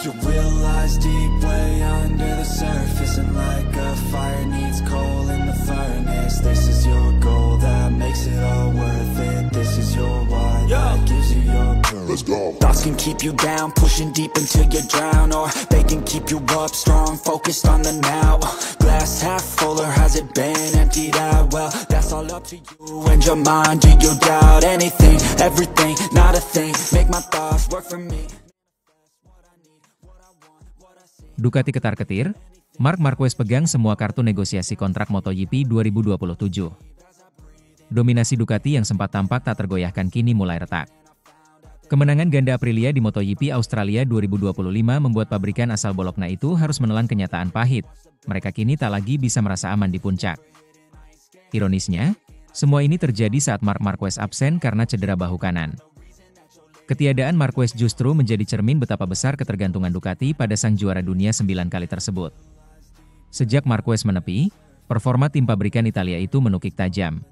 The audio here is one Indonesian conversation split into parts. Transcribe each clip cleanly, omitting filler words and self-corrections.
You realize deep way under the surface, and like a fire needs coal in the furnace. This is your goal that makes it all worth it. This is your why that gives you your purpose. Let's go. Thoughts can keep you down, pushing deep until you drown, or they can keep you up strong, focused on the now. Glass half full, or has it been emptied out? Well, that's all up to you and your mind. Do you doubt anything, everything, not a thing? Make my thoughts work for me. Ducati ketar-ketir, Marc Marquez pegang semua kartu negosiasi kontrak MotoGP 2027. Dominasi Ducati yang sempat tampak tak tergoyahkan kini mulai retak. Kemenangan ganda Aprilia di MotoGP Australia 2025 membuat pabrikan asal Bologna itu harus menelan kenyataan pahit. Mereka kini tak lagi bisa merasa aman di puncak. Ironisnya, semua ini terjadi saat Marc Marquez absen karena cedera bahu kanan. Ketiadaan Marquez justru menjadi cermin betapa besar ketergantungan Ducati pada sang juara dunia 9 kali tersebut. Sejak Marquez menepi, performa tim pabrikan Italia itu menukik tajam.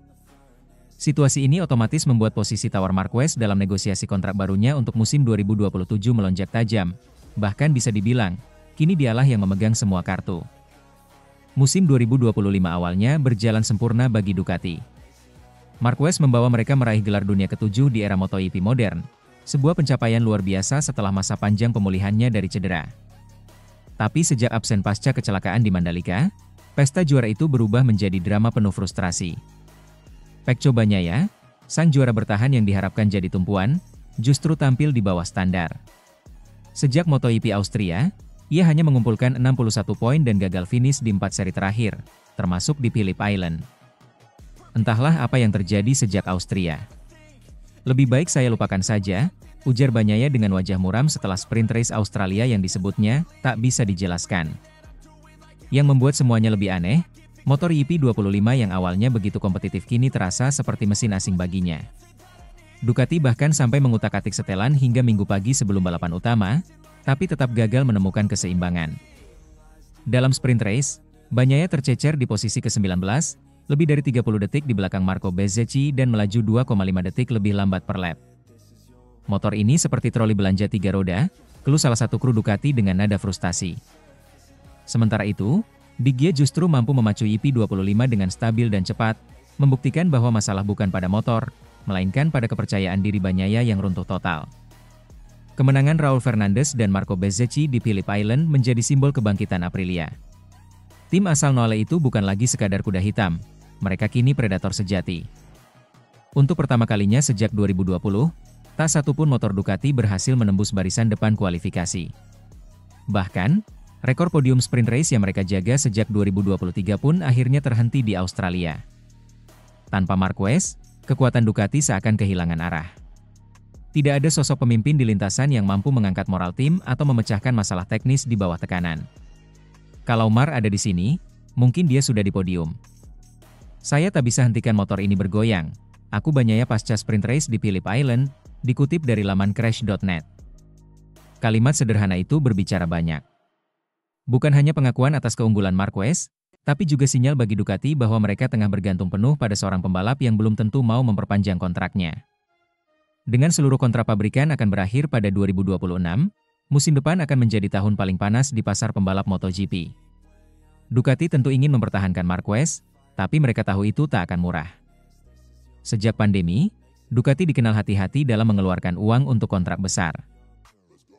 Situasi ini otomatis membuat posisi tawar Marquez dalam negosiasi kontrak barunya untuk musim 2027 melonjak tajam. Bahkan bisa dibilang, kini dialah yang memegang semua kartu. Musim 2025 awalnya berjalan sempurna bagi Ducati. Marquez membawa mereka meraih gelar dunia ke-7 di era MotoGP modern. Sebuah pencapaian luar biasa setelah masa panjang pemulihannya dari cedera. Tapi sejak absen pasca kecelakaan di Mandalika, pesta juara itu berubah menjadi drama penuh frustrasi. Pecco Bagnaia, sang juara bertahan yang diharapkan jadi tumpuan, justru tampil di bawah standar. Sejak MotoGP Austria, ia hanya mengumpulkan 61 poin dan gagal finish di 4 seri terakhir, termasuk di Phillip Island. Entahlah apa yang terjadi sejak Austria. Lebih baik saya lupakan saja, ujar Bagnaia dengan wajah muram setelah sprint race Australia yang disebutnya tak bisa dijelaskan. Yang membuat semuanya lebih aneh, MotoGP 25 yang awalnya begitu kompetitif kini terasa seperti mesin asing baginya. Ducati bahkan sampai mengutak-atik setelan hingga Minggu pagi sebelum balapan utama, tapi tetap gagal menemukan keseimbangan. Dalam sprint race, Bagnaia tercecer di posisi ke-19, lebih dari 30 detik di belakang Marco Bezzecchi dan melaju 2,5 detik lebih lambat per lap. Motor ini seperti troli belanja 3 roda, keluh salah satu kru Ducati dengan nada frustasi. Sementara itu, Bagnaia justru mampu memacu EP25 dengan stabil dan cepat, membuktikan bahwa masalah bukan pada motor, melainkan pada kepercayaan diri Bagnaia yang runtuh total. Kemenangan Raul Fernandez dan Marco Bezzecchi di Phillip Island menjadi simbol kebangkitan Aprilia. Tim asal Nole itu bukan lagi sekadar kuda hitam, mereka kini predator sejati. Untuk pertama kalinya sejak 2020, tak satupun motor Ducati berhasil menembus barisan depan kualifikasi. Bahkan, rekor podium sprint race yang mereka jaga sejak 2023 pun akhirnya terhenti di Australia. Tanpa Marquez, kekuatan Ducati seakan kehilangan arah. Tidak ada sosok pemimpin di lintasan yang mampu mengangkat moral tim atau memecahkan masalah teknis di bawah tekanan. Kalau Mar ada di sini, mungkin dia sudah di podium. Saya tak bisa hentikan motor ini bergoyang, aku Bagnaia pasca sprint race di Phillip Island, dikutip dari laman Crash.net. Kalimat sederhana itu berbicara banyak. Bukan hanya pengakuan atas keunggulan Marquez, tapi juga sinyal bagi Ducati bahwa mereka tengah bergantung penuh pada seorang pembalap yang belum tentu mau memperpanjang kontraknya. Dengan seluruh kontrak pabrikan akan berakhir pada 2026, musim depan akan menjadi tahun paling panas di pasar pembalap MotoGP. Ducati tentu ingin mempertahankan Marquez, tapi mereka tahu itu tak akan murah. Sejak pandemi, Ducati dikenal hati-hati dalam mengeluarkan uang untuk kontrak besar.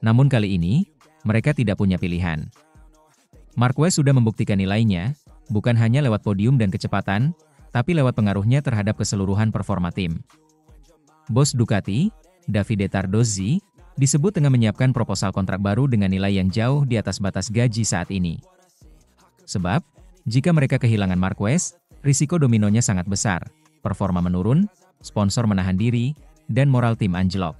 Namun kali ini, mereka tidak punya pilihan. Marquez sudah membuktikan nilainya, bukan hanya lewat podium dan kecepatan, tapi lewat pengaruhnya terhadap keseluruhan performa tim. Bos Ducati, Davide Tardozzi, disebut tengah menyiapkan proposal kontrak baru dengan nilai yang jauh di atas batas gaji saat ini. Sebab, jika mereka kehilangan Marquez, risiko dominonya sangat besar, performa menurun, sponsor menahan diri, dan moral tim anjlok.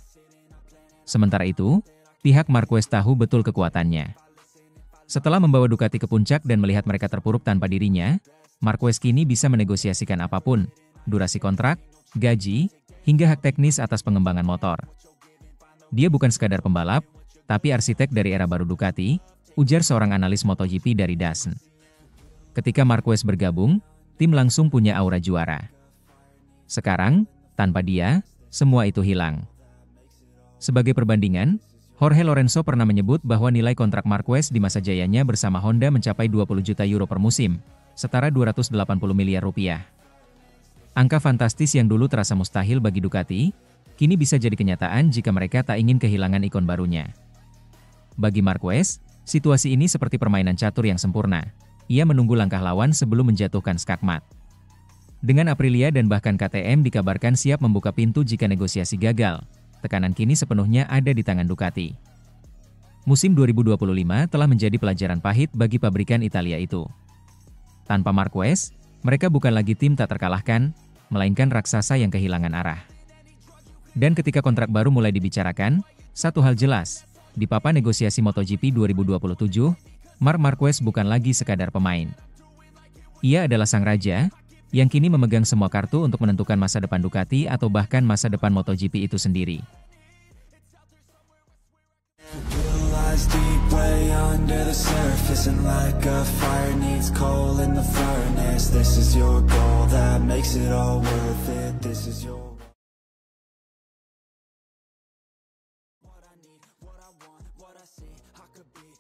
Sementara itu, pihak Marquez tahu betul kekuatannya. Setelah membawa Ducati ke puncak dan melihat mereka terpuruk tanpa dirinya, Marquez kini bisa menegosiasikan apapun, durasi kontrak, gaji, hingga hak teknis atas pengembangan motor. Dia bukan sekadar pembalap, tapi arsitek dari era baru Ducati, ujar seorang analis MotoGP dari DAZN. Ketika Marquez bergabung, tim langsung punya aura juara. Sekarang, tanpa dia, semua itu hilang. Sebagai perbandingan, Jorge Lorenzo pernah menyebut bahwa nilai kontrak Marquez di masa jayanya bersama Honda mencapai 20 juta euro per musim, setara 280 miliar rupiah. Angka fantastis yang dulu terasa mustahil bagi Ducati, kini bisa jadi kenyataan jika mereka tak ingin kehilangan ikon barunya. Bagi Marquez, situasi ini seperti permainan catur yang sempurna. Ia menunggu langkah lawan sebelum menjatuhkan skakmat. Dengan Aprilia dan bahkan KTM dikabarkan siap membuka pintu jika negosiasi gagal, tekanan kini sepenuhnya ada di tangan Ducati. Musim 2025 telah menjadi pelajaran pahit bagi pabrikan Italia itu. Tanpa Marquez, mereka bukan lagi tim tak terkalahkan, melainkan raksasa yang kehilangan arah. Dan ketika kontrak baru mulai dibicarakan, satu hal jelas, di papan negosiasi MotoGP 2027, Marc Marquez bukan lagi sekadar pemain. Ia adalah sang raja, yang kini memegang semua kartu untuk menentukan masa depan Ducati atau bahkan masa depan MotoGP itu sendiri.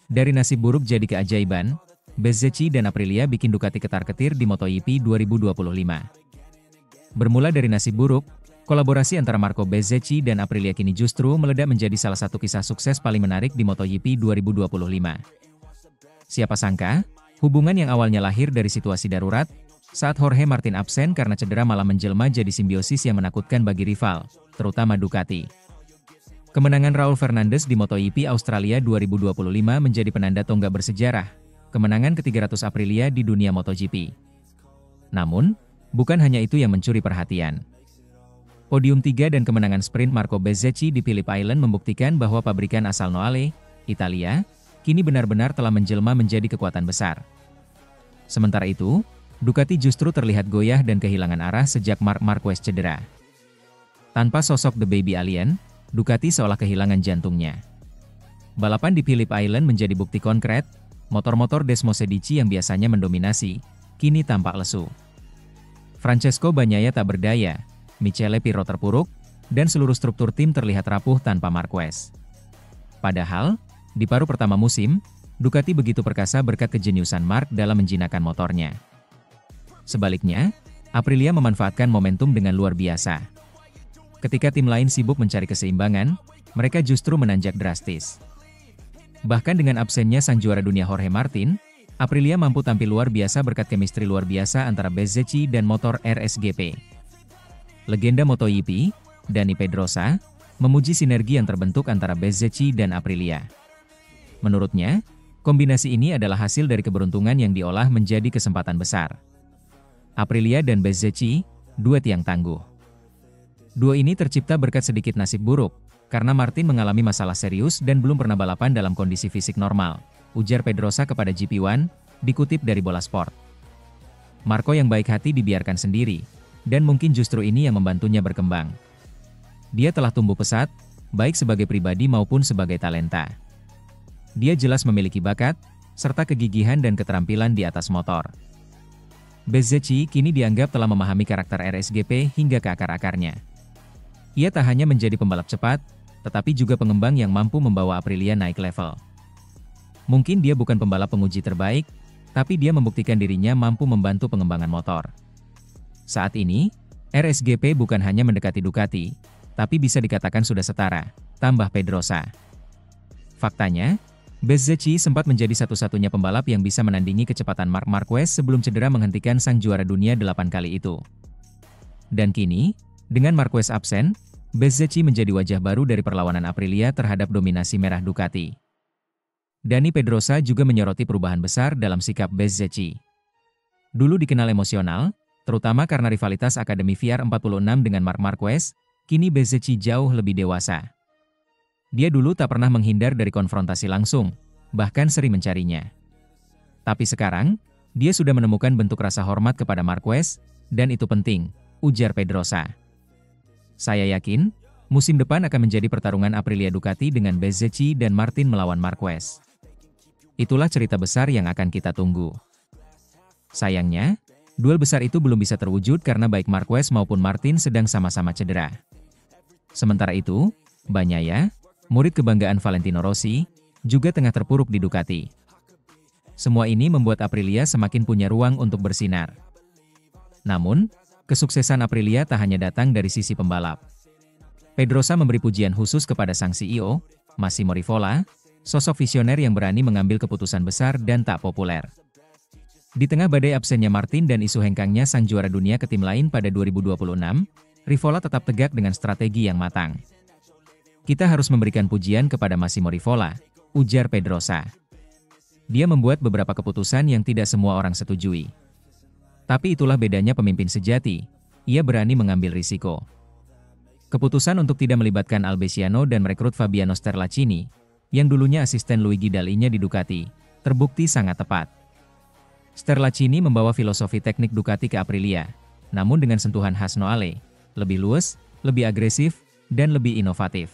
Dari nasib buruk jadi keajaiban, Bezzecchi dan Aprilia bikin Ducati ketar-ketir di MotoGP 2025. Bermula dari nasib buruk, kolaborasi antara Marco Bezzecchi dan Aprilia kini justru meledak menjadi salah satu kisah sukses paling menarik di MotoGP 2025. Siapa sangka, hubungan yang awalnya lahir dari situasi darurat, saat Jorge Martin absen karena cedera malah menjelma jadi simbiosis yang menakutkan bagi rival, terutama Ducati. Kemenangan Raul Fernandez di MotoGP Australia 2025 menjadi penanda tonggak bersejarah, kemenangan ke-300 Aprilia di dunia MotoGP. Namun, bukan hanya itu yang mencuri perhatian. Podium 3 dan kemenangan sprint Marco Bezzecchi di Phillip Island membuktikan bahwa pabrikan asal Noale, Italia, kini benar-benar telah menjelma menjadi kekuatan besar. Sementara itu, Ducati justru terlihat goyah dan kehilangan arah sejak Marc Marquez cedera. Tanpa sosok The Baby Alien, Ducati seolah kehilangan jantungnya. Balapan di Phillip Island menjadi bukti konkret, motor-motor Desmosedici yang biasanya mendominasi, kini tampak lesu. Francesco Bagnaia tak berdaya, Michele Pirro terpuruk, dan seluruh struktur tim terlihat rapuh tanpa Marquez. Padahal, di paruh pertama musim, Ducati begitu perkasa berkat kejeniusan Marc dalam menjinakkan motornya. Sebaliknya, Aprilia memanfaatkan momentum dengan luar biasa. Ketika tim lain sibuk mencari keseimbangan, mereka justru menanjak drastis. Bahkan dengan absennya sang juara dunia Jorge Martin, Aprilia mampu tampil luar biasa berkat chemistry luar biasa antara Bezzecchi dan motor RSGP. Legenda MotoGP, Dani Pedrosa, memuji sinergi yang terbentuk antara Bezzecchi dan Aprilia. Menurutnya, kombinasi ini adalah hasil dari keberuntungan yang diolah menjadi kesempatan besar. Aprilia dan Bezzecchi, duet yang tangguh. Duo ini tercipta berkat sedikit nasib buruk, karena Martin mengalami masalah serius dan belum pernah balapan dalam kondisi fisik normal, ujar Pedrosa kepada GP1, dikutip dari Bola Sport. Marco yang baik hati dibiarkan sendiri, dan mungkin justru ini yang membantunya berkembang. Dia telah tumbuh pesat, baik sebagai pribadi maupun sebagai talenta. Dia jelas memiliki bakat, serta kegigihan dan keterampilan di atas motor. Bezzecchi kini dianggap telah memahami karakter RSGP hingga ke akar-akarnya. Ia tak hanya menjadi pembalap cepat, tetapi juga pengembang yang mampu membawa Aprilia naik level. Mungkin dia bukan pembalap penguji terbaik, tapi dia membuktikan dirinya mampu membantu pengembangan motor. Saat ini, RSGP bukan hanya mendekati Ducati, tapi bisa dikatakan sudah setara, tambah Pedrosa. Faktanya, Bezzecchi sempat menjadi satu-satunya pembalap yang bisa menandingi kecepatan Marc Marquez sebelum cedera menghentikan sang juara dunia 8 kali itu. Dan kini, dengan Marquez absen, Bezzecchi menjadi wajah baru dari perlawanan Aprilia terhadap dominasi merah Ducati. Dani Pedrosa juga menyoroti perubahan besar dalam sikap Bezzecchi. Dulu dikenal emosional, terutama karena rivalitas Akademi VR46 dengan Marc Marquez, kini Bezzecchi jauh lebih dewasa. Dia dulu tak pernah menghindar dari konfrontasi langsung, bahkan sering mencarinya. Tapi sekarang, dia sudah menemukan bentuk rasa hormat kepada Marquez, dan itu penting, ujar Pedrosa. Saya yakin, musim depan akan menjadi pertarungan Aprilia Ducati dengan Bezzecchi dan Martin melawan Marquez. Itulah cerita besar yang akan kita tunggu. Sayangnya, duel besar itu belum bisa terwujud karena baik Marquez maupun Martin sedang sama-sama cedera. Sementara itu, Bagnaia, murid kebanggaan Valentino Rossi, juga tengah terpuruk di Ducati. Semua ini membuat Aprilia semakin punya ruang untuk bersinar. Namun, kesuksesan Aprilia tak hanya datang dari sisi pembalap. Pedrosa memberi pujian khusus kepada sang CEO, Massimo Rivola, sosok visioner yang berani mengambil keputusan besar dan tak populer. Di tengah badai absennya Martin dan isu hengkangnya sang juara dunia ke tim lain pada 2026, Rivola tetap tegak dengan strategi yang matang. Kita harus memberikan pujian kepada Massimo Rivola, ujar Pedrosa. Dia membuat beberapa keputusan yang tidak semua orang setujui. Tapi itulah bedanya pemimpin sejati, ia berani mengambil risiko. Keputusan untuk tidak melibatkan Albesiano dan merekrut Fabiano Sterlacini, yang dulunya asisten Luigi Dall'Igna di Ducati, terbukti sangat tepat. Sterlacini membawa filosofi teknik Ducati ke Aprilia, namun dengan sentuhan khas Noale, lebih luas, lebih agresif, dan lebih inovatif.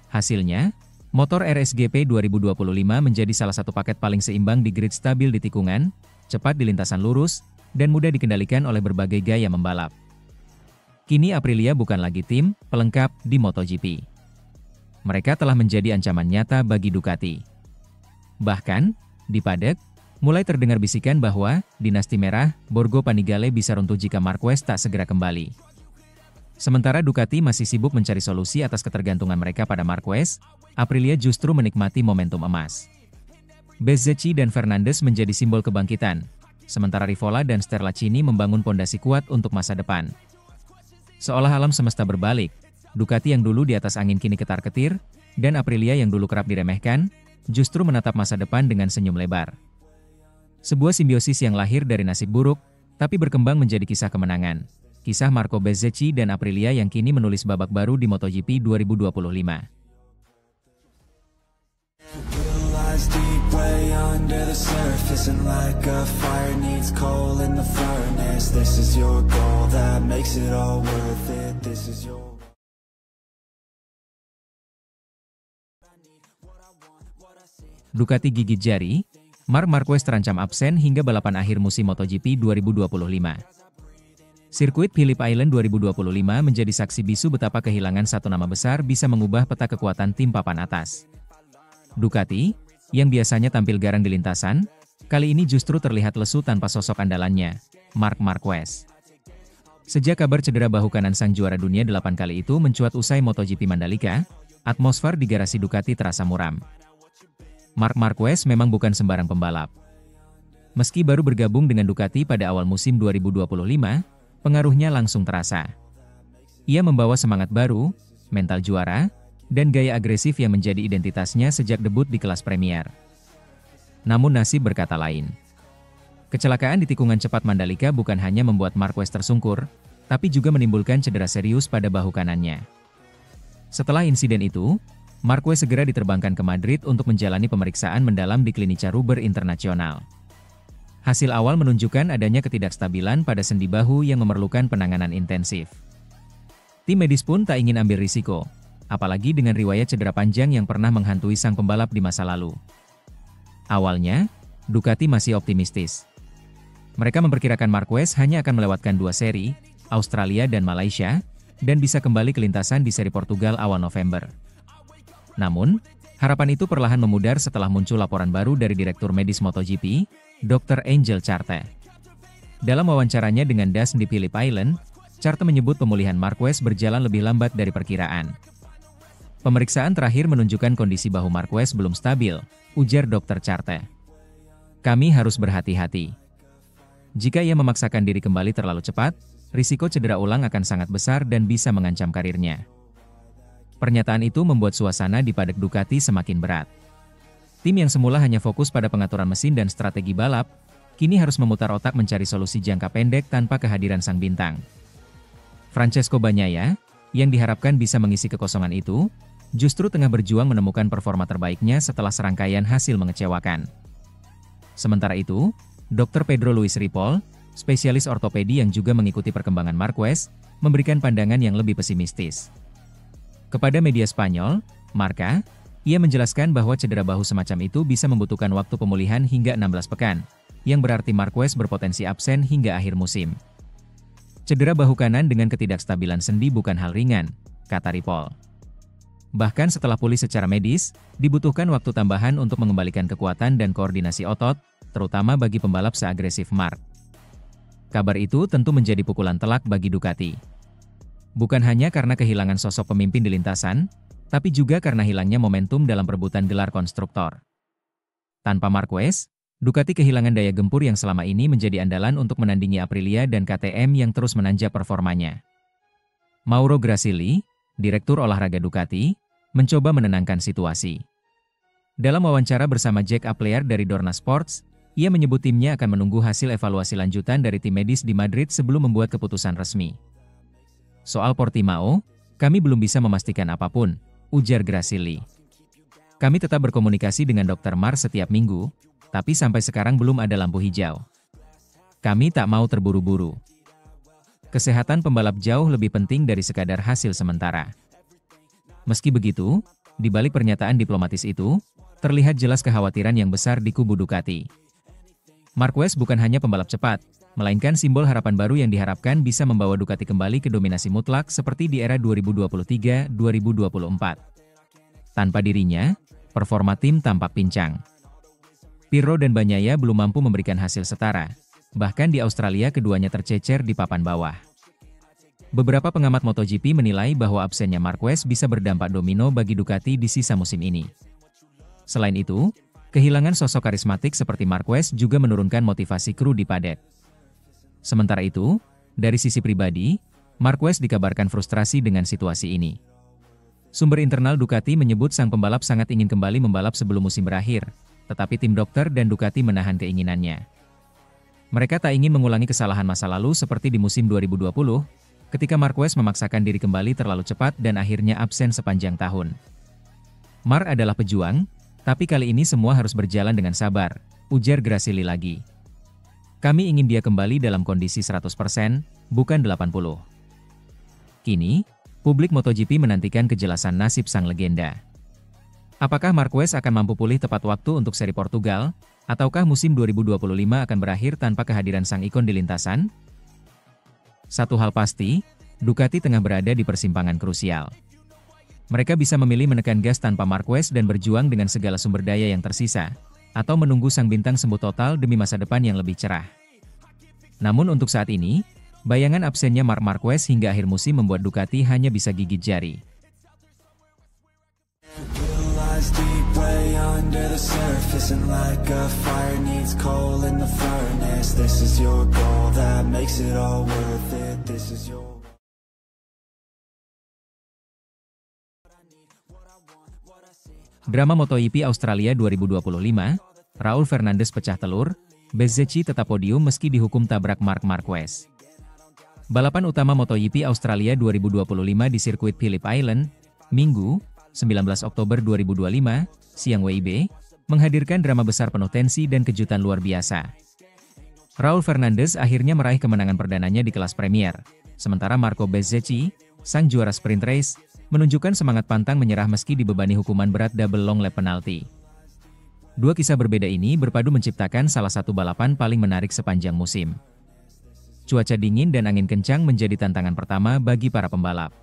Hasilnya, motor RSGP 2025 menjadi salah satu paket paling seimbang di grid, stabil di tikungan, cepat di lintasan lurus, dan mudah dikendalikan oleh berbagai gaya membalap. Kini Aprilia bukan lagi tim pelengkap di MotoGP. Mereka telah menjadi ancaman nyata bagi Ducati. Bahkan, di paddock, mulai terdengar bisikan bahwa dinasti merah Borgo Panigale bisa runtuh jika Marquez tak segera kembali. Sementara Ducati masih sibuk mencari solusi atas ketergantungan mereka pada Marquez, Aprilia justru menikmati momentum emas. Bezzecchi dan Fernandez menjadi simbol kebangkitan, sementara Rivola dan Sterlacini membangun pondasi kuat untuk masa depan. Seolah alam semesta berbalik, Ducati yang dulu di atas angin kini ketar-ketir, dan Aprilia yang dulu kerap diremehkan, justru menatap masa depan dengan senyum lebar. Sebuah simbiosis yang lahir dari nasib buruk, tapi berkembang menjadi kisah kemenangan. Kisah Marco Bezzecchi dan Aprilia yang kini menulis babak baru di MotoGP 2025. Ducati gigit jari, Marc Marquez terancam absen hingga balapan akhir musim MotoGP 2025. Sirkuit Phillip Island 2025 menjadi saksi bisu betapa kehilangan satu nama besar bisa mengubah peta kekuatan tim papan atas. Ducati, yang biasanya tampil garang di lintasan, kali ini justru terlihat lesu tanpa sosok andalannya, Marc Marquez. Sejak kabar cedera bahu kanan sang juara dunia 8 kali itu mencuat usai MotoGP Mandalika, atmosfer di garasi Ducati terasa muram. Marc Marquez memang bukan sembarang pembalap. Meski baru bergabung dengan Ducati pada awal musim 2025, pengaruhnya langsung terasa. Ia membawa semangat baru, mental juara, dan gaya agresif yang menjadi identitasnya sejak debut di kelas Premier. Namun nasib berkata lain. Kecelakaan di tikungan cepat Mandalika bukan hanya membuat Marquez tersungkur, tapi juga menimbulkan cedera serius pada bahu kanannya. Setelah insiden itu, Marquez segera diterbangkan ke Madrid untuk menjalani pemeriksaan mendalam di Klinika Rubber Internasional. Hasil awal menunjukkan adanya ketidakstabilan pada sendi bahu yang memerlukan penanganan intensif. Tim medis pun tak ingin ambil risiko, apalagi dengan riwayat cedera panjang yang pernah menghantui sang pembalap di masa lalu. Awalnya, Ducati masih optimistis. Mereka memperkirakan Marquez hanya akan melewatkan 2 seri, Australia dan Malaysia, dan bisa kembali ke lintasan di seri Portugal awal November. Namun, harapan itu perlahan memudar setelah muncul laporan baru dari Direktur Medis MotoGP, Dr. Angel Charte. Dalam wawancaranya dengan DAS di Phillip Island, Charte menyebut pemulihan Marquez berjalan lebih lambat dari perkiraan. Pemeriksaan terakhir menunjukkan kondisi bahu Marquez belum stabil, ujar Dr. Charte. Kami harus berhati-hati. Jika ia memaksakan diri kembali terlalu cepat, risiko cedera ulang akan sangat besar dan bisa mengancam karirnya. Pernyataan itu membuat suasana di paddock Ducati semakin berat. Tim yang semula hanya fokus pada pengaturan mesin dan strategi balap, kini harus memutar otak mencari solusi jangka pendek tanpa kehadiran sang bintang. Francesco Bagnaia, yang diharapkan bisa mengisi kekosongan itu, justru tengah berjuang menemukan performa terbaiknya setelah serangkaian hasil mengecewakan. Sementara itu, Dr. Pedro Luis Ripoll, spesialis ortopedi yang juga mengikuti perkembangan Marquez, memberikan pandangan yang lebih pesimistis. Kepada media Spanyol, Marca, ia menjelaskan bahwa cedera bahu semacam itu bisa membutuhkan waktu pemulihan hingga 16 pekan, yang berarti Marquez berpotensi absen hingga akhir musim. Cedera bahu kanan dengan ketidakstabilan sendi bukan hal ringan, kata Ripoll. Bahkan setelah pulih secara medis, dibutuhkan waktu tambahan untuk mengembalikan kekuatan dan koordinasi otot, terutama bagi pembalap seagresif Marc. Kabar itu tentu menjadi pukulan telak bagi Ducati. Bukan hanya karena kehilangan sosok pemimpin di lintasan, tapi juga karena hilangnya momentum dalam perebutan gelar konstruktor. Tanpa Marquez, Ducati kehilangan daya gempur yang selama ini menjadi andalan untuk menandingi Aprilia dan KTM yang terus menanjak performanya. Mauro Grasili, Direktur Olahraga Ducati, mencoba menenangkan situasi. Dalam wawancara bersama Jack Appler dari Dorna Sports, ia menyebut timnya akan menunggu hasil evaluasi lanjutan dari tim medis di Madrid sebelum membuat keputusan resmi. Soal Portimao, kami belum bisa memastikan apapun, ujar Grasili. Kami tetap berkomunikasi dengan Dr. Marc setiap minggu, tapi sampai sekarang belum ada lampu hijau. Kami tak mau terburu-buru. Kesehatan pembalap jauh lebih penting dari sekadar hasil sementara. Meski begitu, di balik pernyataan diplomatis itu, terlihat jelas kekhawatiran yang besar di kubu Ducati. Marquez bukan hanya pembalap cepat, melainkan simbol harapan baru yang diharapkan bisa membawa Ducati kembali ke dominasi mutlak seperti di era 2023-2024. Tanpa dirinya, performa tim tampak pincang. Pirro dan Bagnaia belum mampu memberikan hasil setara. Bahkan di Australia keduanya tercecer di papan bawah. Beberapa pengamat MotoGP menilai bahwa absennya Marquez bisa berdampak domino bagi Ducati di sisa musim ini. Selain itu, kehilangan sosok karismatik seperti Marquez juga menurunkan motivasi kru di paddock. Sementara itu, dari sisi pribadi, Marquez dikabarkan frustrasi dengan situasi ini. Sumber internal Ducati menyebut sang pembalap sangat ingin kembali membalap sebelum musim berakhir, tetapi tim dokter dan Ducati menahan keinginannya. Mereka tak ingin mengulangi kesalahan masa lalu seperti di musim 2020, ketika Marquez memaksakan diri kembali terlalu cepat dan akhirnya absen sepanjang tahun. Marc adalah pejuang, tapi kali ini semua harus berjalan dengan sabar, ujar Grasili lagi. Kami ingin dia kembali dalam kondisi 100%, bukan 80%. Kini, publik MotoGP menantikan kejelasan nasib sang legenda. Apakah Marquez akan mampu pulih tepat waktu untuk seri Portugal, ataukah musim 2025 akan berakhir tanpa kehadiran sang ikon di lintasan? Satu hal pasti, Ducati tengah berada di persimpangan krusial. Mereka bisa memilih menekan gas tanpa Marquez dan berjuang dengan segala sumber daya yang tersisa, atau menunggu sang bintang sembuh total demi masa depan yang lebih cerah. Namun untuk saat ini, bayangan absennya Marc Marquez hingga akhir musim membuat Ducati hanya bisa gigit jari. Deep way under the surface, and like a fire needs coal in the furnace. This is your goal that makes it all worth it. This is your Drama MotoGP Australia 2025, Raul Fernandez pecah telur, Bezzecchi tetap podium meski dihukum tabrak Marc Marquez. Balapan utama MotoGP Australia 2025 di sirkuit Phillip Island, Minggu, 19 Oktober 2025, siang WIB, menghadirkan drama besar penuh tensi dan kejutan luar biasa. Raul Fernandez akhirnya meraih kemenangan perdananya di kelas Premier, sementara Marco Bezzecchi, sang juara sprint race, menunjukkan semangat pantang menyerah meski dibebani hukuman berat double long lap penalti. Dua kisah berbeda ini berpadu menciptakan salah satu balapan paling menarik sepanjang musim. Cuaca dingin dan angin kencang menjadi tantangan pertama bagi para pembalap.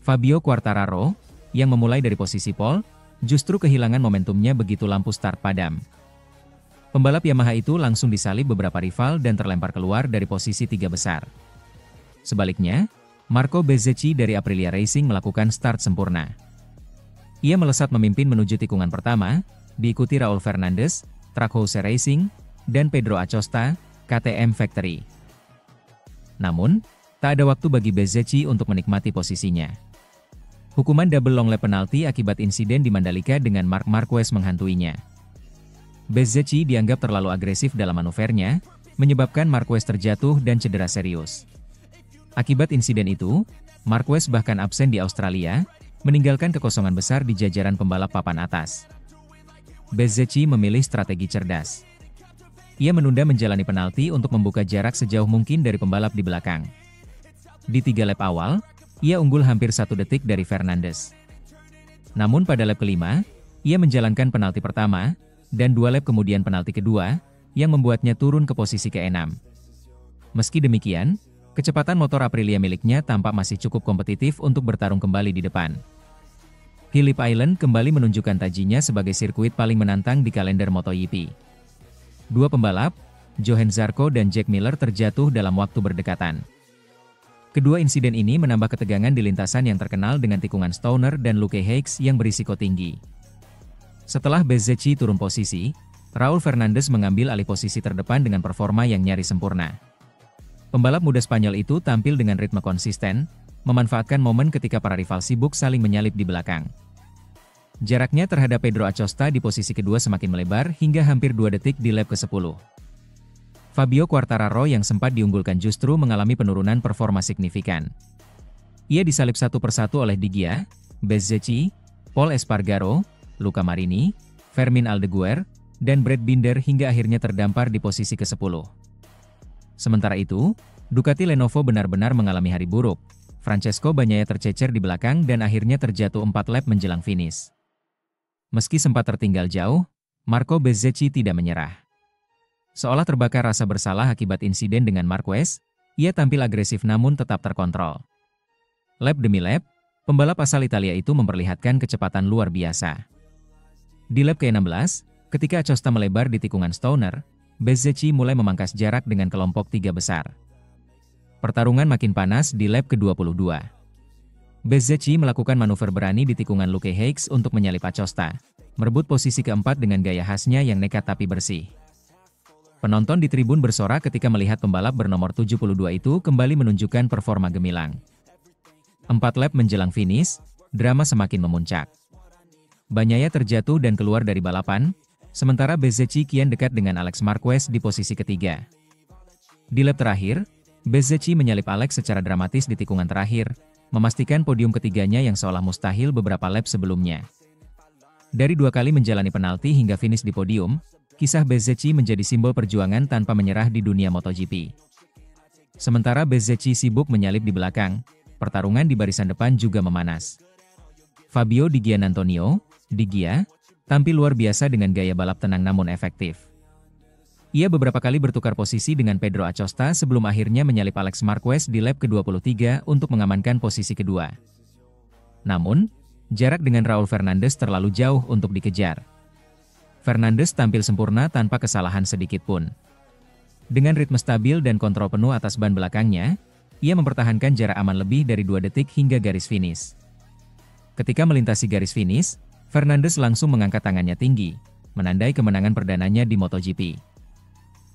Fabio Quartararo, yang memulai dari posisi pole, justru kehilangan momentumnya begitu lampu start padam. Pembalap Yamaha itu langsung disalip beberapa rival dan terlempar keluar dari posisi tiga besar. Sebaliknya, Marco Bezzecchi dari Aprilia Racing melakukan start sempurna. Ia melesat memimpin menuju tikungan pertama, diikuti Raul Fernandez, Trackhouse Racing, dan Pedro Acosta, KTM Factory. Namun, tak ada waktu bagi Bezzecchi untuk menikmati posisinya. Hukuman double long lap penalti akibat insiden di Mandalika dengan Marc Marquez menghantuinya. Bezzecchi dianggap terlalu agresif dalam manuvernya, menyebabkan Marquez terjatuh dan cedera serius. Akibat insiden itu, Marquez bahkan absen di Australia, meninggalkan kekosongan besar di jajaran pembalap papan atas. Bezzecchi memilih strategi cerdas. Ia menunda menjalani penalti untuk membuka jarak sejauh mungkin dari pembalap di belakang. Di 3 lap awal, ia unggul hampir 1 detik dari Fernandez. Namun pada lap kelima, ia menjalankan penalti pertama, dan 2 lap kemudian penalti kedua, yang membuatnya turun ke posisi ke-6. Meski demikian, kecepatan motor Aprilia miliknya tampak masih cukup kompetitif untuk bertarung kembali di depan. Phillip Island kembali menunjukkan tajinya sebagai sirkuit paling menantang di kalender MotoGP. Dua pembalap, Johann Zarco dan Jack Miller terjatuh dalam waktu berdekatan. Kedua insiden ini menambah ketegangan di lintasan yang terkenal dengan tikungan Stoner dan Luke Hicks yang berisiko tinggi. Setelah Bezzecchi turun posisi, Raul Fernandez mengambil alih posisi terdepan dengan performa yang nyaris sempurna. Pembalap muda Spanyol itu tampil dengan ritme konsisten, memanfaatkan momen ketika para rival sibuk saling menyalip di belakang. Jaraknya terhadap Pedro Acosta di posisi kedua semakin melebar hingga hampir 2 detik di lap ke-10. Fabio Quartararo yang sempat diunggulkan justru mengalami penurunan performa signifikan. Ia disalip satu persatu oleh Di Gia, Bezzecchi, Pol Espargaro, Luca Marini, Fermin Aldeguer, dan Brad Binder hingga akhirnya terdampar di posisi ke-10. Sementara itu, Ducati Lenovo benar-benar mengalami hari buruk. Francesco Bagnaia tercecer di belakang dan akhirnya terjatuh 4 lap menjelang finish. Meski sempat tertinggal jauh, Marco Bezzecchi tidak menyerah. Seolah terbakar rasa bersalah akibat insiden dengan Marquez, ia tampil agresif namun tetap terkontrol. Lap demi lap, pembalap asal Italia itu memperlihatkan kecepatan luar biasa. Di lap ke-16, ketika Acosta melebar di tikungan Stoner, Bezzecchi mulai memangkas jarak dengan kelompok 3 besar. Pertarungan makin panas di lap ke-22. Bezzecchi melakukan manuver berani di tikungan Luke Hicks untuk menyalip Acosta, merebut posisi keempat dengan gaya khasnya yang nekat tapi bersih. Penonton di tribun bersorak ketika melihat pembalap bernomor 72 itu kembali menunjukkan performa gemilang. 4 lap menjelang finish, drama semakin memuncak. Bagnaia terjatuh dan keluar dari balapan, sementara Bezzecchi kian dekat dengan Alex Marquez di posisi ketiga. Di lap terakhir, Bezzecchi menyalip Alex secara dramatis di tikungan terakhir, memastikan podium ketiganya yang seolah mustahil beberapa lap sebelumnya. Dari 2 kali menjalani penalti hingga finish di podium, kisah Bezzecchi menjadi simbol perjuangan tanpa menyerah di dunia MotoGP. Sementara Bezzecchi sibuk menyalip di belakang, pertarungan di barisan depan juga memanas. Fabio Di Giannantonio, Di Gia, tampil luar biasa dengan gaya balap tenang namun efektif. Ia beberapa kali bertukar posisi dengan Pedro Acosta sebelum akhirnya menyalip Alex Marquez di lap ke-23 untuk mengamankan posisi kedua. Namun, jarak dengan Raul Fernandez terlalu jauh untuk dikejar. Fernandez tampil sempurna tanpa kesalahan sedikit pun. Dengan ritme stabil dan kontrol penuh atas ban belakangnya, ia mempertahankan jarak aman lebih dari 2 detik hingga garis finish. Ketika melintasi garis finish, Fernandez langsung mengangkat tangannya tinggi, menandai kemenangan perdananya di MotoGP.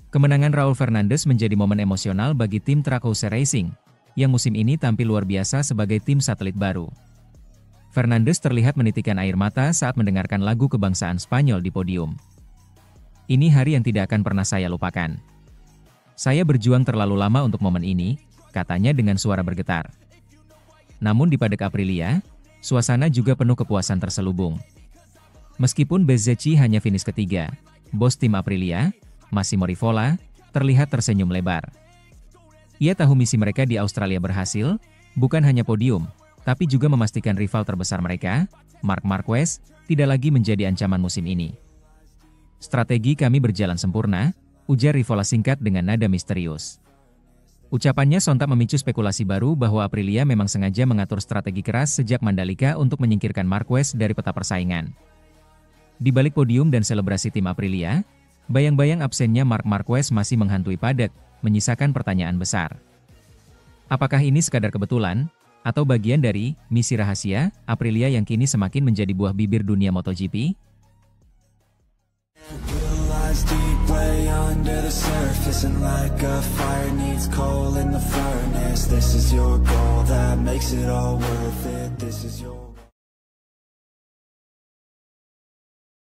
Kemenangan Raul Fernandez menjadi momen emosional bagi tim Trackhouse Racing, yang musim ini tampil luar biasa sebagai tim satelit baru. Fernandez terlihat menitikan air mata saat mendengarkan lagu kebangsaan Spanyol di podium. Ini hari yang tidak akan pernah saya lupakan. Saya berjuang terlalu lama untuk momen ini, katanya dengan suara bergetar. Namun di paddock Aprilia, suasana juga penuh kepuasan terselubung. Meskipun Bezzecchi hanya finish ketiga, bos tim Aprilia, Massimo Rivola, terlihat tersenyum lebar. Ia tahu misi mereka di Australia berhasil, bukan hanya podium, tapi juga memastikan rival terbesar mereka, Marc Marquez, tidak lagi menjadi ancaman musim ini. Strategi kami berjalan sempurna, ujar Rivola singkat dengan nada misterius. Ucapannya sontak memicu spekulasi baru bahwa Aprilia memang sengaja mengatur strategi keras sejak Mandalika untuk menyingkirkan Marquez dari peta persaingan. Di balik podium dan selebrasi tim Aprilia, bayang-bayang absennya Marc Marquez masih menghantui paddock, menyisakan pertanyaan besar. Apakah ini sekadar kebetulan, atau bagian dari misi rahasia Aprilia yang kini semakin menjadi buah bibir dunia MotoGP? This is your goal that makes it all worth it. This is your